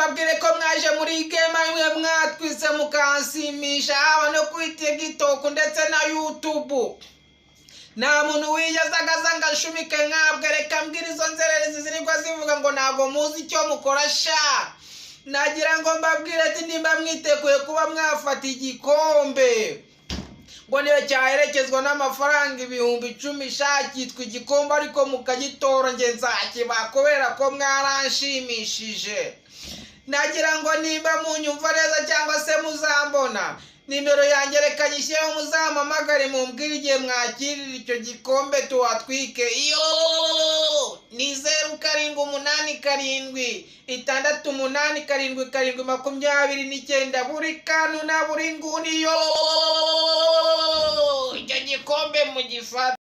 mbabwire ko mwaje muri game imwe mwatwise mukansimisha haba no kuri TikTok ndetse na YouTube. Nta muntu wiyazagaza ngashumike nkabwe, reka mbwira izo nzererezi zirigwa zivuga ngo ntago muzi icyo mukora sha. Nagira ngo mbabwire ati nimba mwiteguye kuba mwafata igikombe ngo niyo cyaherekezwa n'amafaranga 10,000 shakitwa igikombe ariko mukagitora nge nzakiba kubera ko mwaranshimishije. Nagira ngo nimba munyumva neza cyangwa se muzambona, nimero yanjye reka nyishyeho muzampamagare mumbwire igihe mwakirira icyo gikombe tuwatwike. Ni 0787877727 buri kantu na buri nguni icyo gikombe mugifata.